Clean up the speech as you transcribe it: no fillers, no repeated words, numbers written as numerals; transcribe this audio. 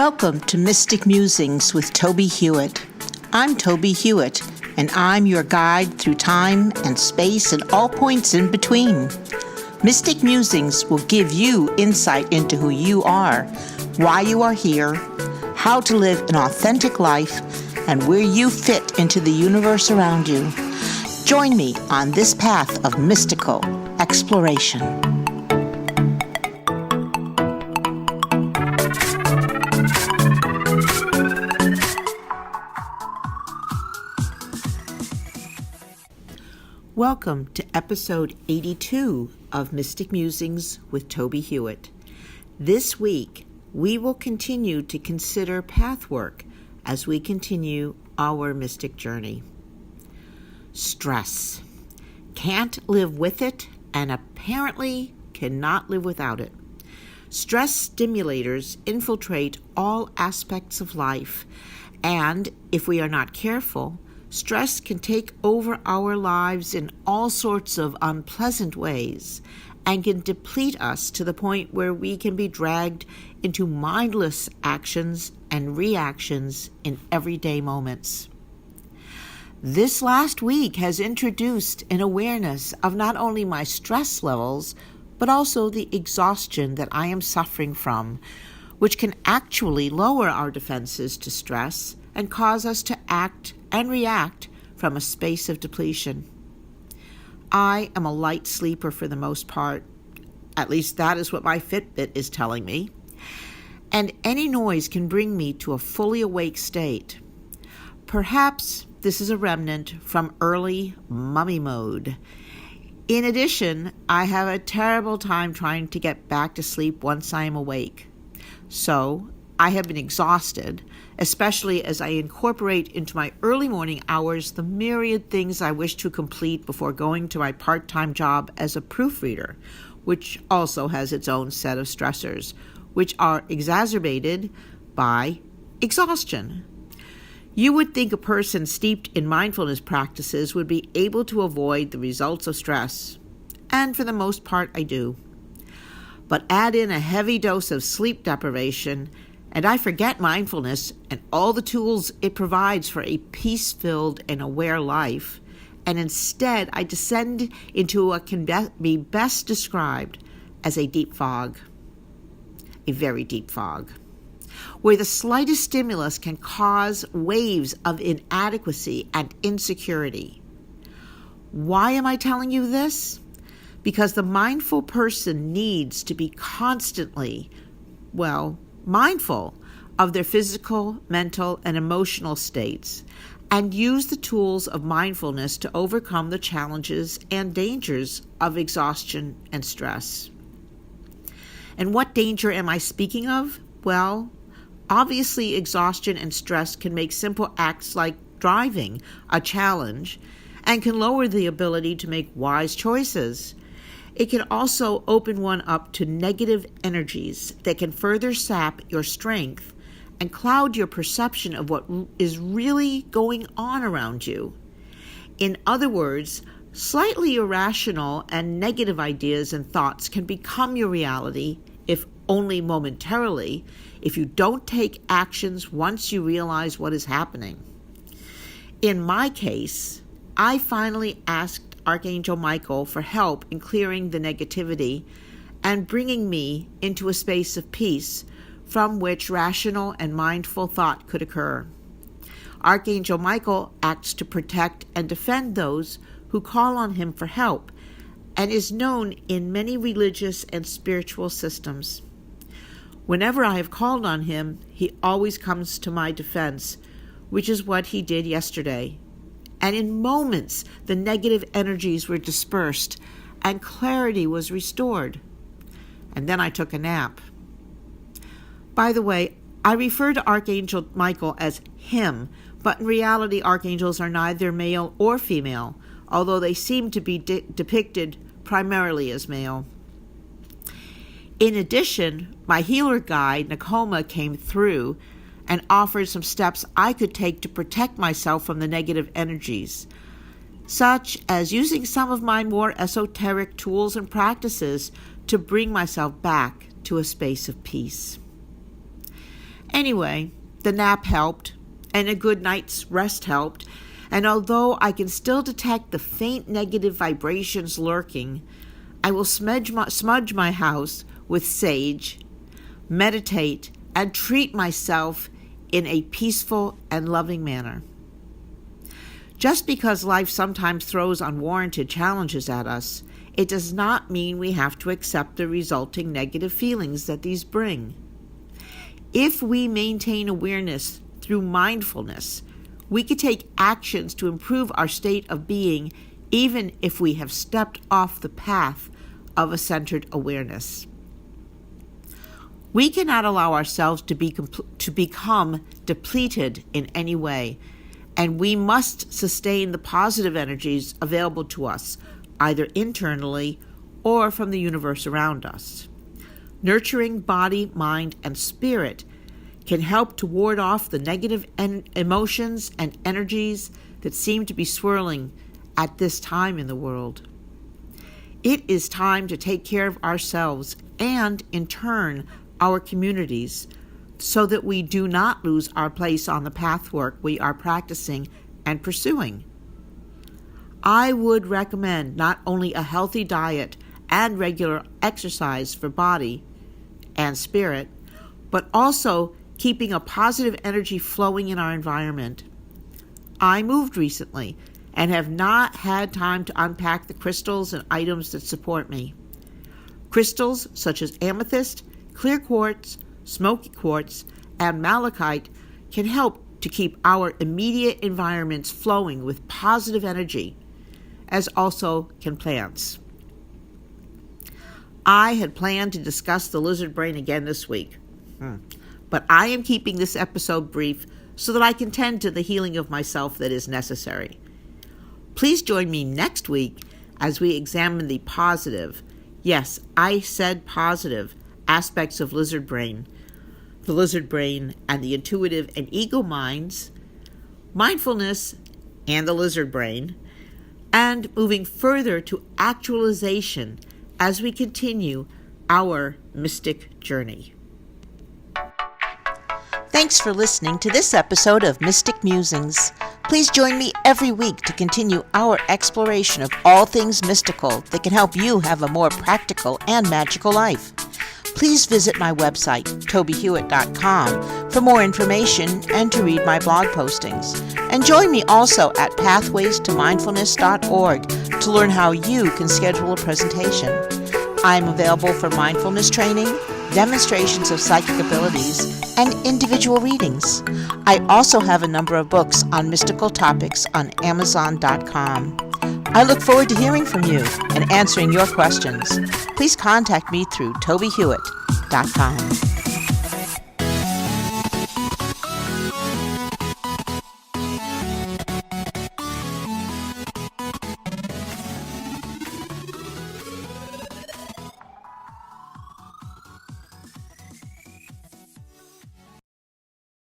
Welcome to Mystic Musings with Tobie Hewitt. I'm Tobie Hewitt, and I'm your guide through time and space and all points in between. Mystic Musings will give you insight into who you are, why you are here, how to live an authentic life, and where you fit into the universe around you. Join me on this path of mystical exploration. Welcome to episode 82 of Mystic Musings with Tobie Hewitt. This week, we will continue to consider pathwork as we continue our mystic journey. Stress. Can't live with it and apparently cannot live without it. Stress stimulators infiltrate all aspects of life, and if we are not careful, stress can take over our lives in all sorts of unpleasant ways and can deplete us to the point where we can be dragged into mindless actions and reactions in everyday moments. This last week has introduced an awareness of not only my stress levels, but also the exhaustion that I am suffering from, which can actually lower our defenses to stress and cause us to act and react from a space of depletion. I am a light sleeper for the most part. At least that is what my Fitbit is telling me. And any noise can bring me to a fully awake state. Perhaps this is a remnant from early mummy mode. In addition, I have a terrible time trying to get back to sleep once I am awake. So, I have been exhausted, especially as I incorporate into my early morning hours the myriad things I wish to complete before going to my part-time job as a proofreader, which also has its own set of stressors, which are exacerbated by exhaustion. You would think a person steeped in mindfulness practices would be able to avoid the results of stress, and for the most part I do. But add in a heavy dose of sleep deprivation, and I forget mindfulness and all the tools it provides for a peace-filled and aware life, and instead I descend into what can be best described as a deep fog, a very deep fog, where the slightest stimulus can cause waves of inadequacy and insecurity. Why am I telling you this? Because the mindful person needs to be constantly, mindful of their physical, mental, and emotional states, and use the tools of mindfulness to overcome the challenges and dangers of exhaustion and stress. And what danger am I speaking of? Well, obviously exhaustion and stress can make simple acts like driving a challenge and can lower the ability to make wise choices. It can also open one up to negative energies that can further sap your strength and cloud your perception of what is really going on around you. In other words, slightly irrational and negative ideas and thoughts can become your reality, if only momentarily, if you don't take actions once you realize what is happening. In my case, I finally asked Archangel Michael for help in clearing the negativity and bringing me into a space of peace from which rational and mindful thought could occur. Archangel Michael acts to protect and defend those who call on him for help and is known in many religious and spiritual systems. Whenever I have called on him, he always comes to my defense, which is what he did yesterday. And in moments, the negative energies were dispersed and clarity was restored. And then I took a nap. By the way, I refer to Archangel Michael as him, but in reality, archangels are neither male or female, although they seem to be depicted primarily as male. In addition, my healer guide, Nakoma, came through and offered some steps I could take to protect myself from the negative energies, such as using some of my more esoteric tools and practices to bring myself back to a space of peace. Anyway, the nap helped, and a good night's rest helped, and although I can still detect the faint negative vibrations lurking, I will smudge my house with sage, meditate, and treat myself in a peaceful and loving manner. Just because life sometimes throws unwarranted challenges at us, it does not mean we have to accept the resulting negative feelings that these bring. If we maintain awareness through mindfulness, we can take actions to improve our state of being even if we have stepped off the path of a centered awareness. We cannot allow ourselves to become depleted in any way, and we must sustain the positive energies available to us, either internally or from the universe around us. Nurturing body, mind, and spirit can help to ward off the negative emotions and energies that seem to be swirling at this time in the world. It is time to take care of ourselves and, in turn, our communities, so that we do not lose our place on the pathwork we are practicing and pursuing. I would recommend not only a healthy diet and regular exercise for body and spirit, but also keeping a positive energy flowing in our environment. I moved recently and have not had time to unpack the crystals and items that support me. Crystals such as amethyst, clear quartz, smoky quartz, and malachite can help to keep our immediate environments flowing with positive energy, as also can plants. I had planned to discuss the lizard brain again this week, but I am keeping this episode brief so that I can tend to the healing of myself that is necessary. Please join me next week as we examine the positive, yes, I said positive, aspects of lizard brain, the lizard brain and the intuitive and ego minds, mindfulness and the lizard brain, and moving further to actualization as we continue our mystic journey. Thanks for listening to this episode of Mystic Musings. Please join me every week to continue our exploration of all things mystical that can help you have a more practical and magical life. Please visit my website, tobiehewitt.com, for more information and to read my blog postings. And join me also at pathwaystomindfulness.org to learn how you can schedule a presentation. I'm available for mindfulness training, demonstrations of psychic abilities, and individual readings. I also have a number of books on mystical topics on Amazon.com. I look forward to hearing from you and answering your questions. Please contact me through TobieHewitt.com.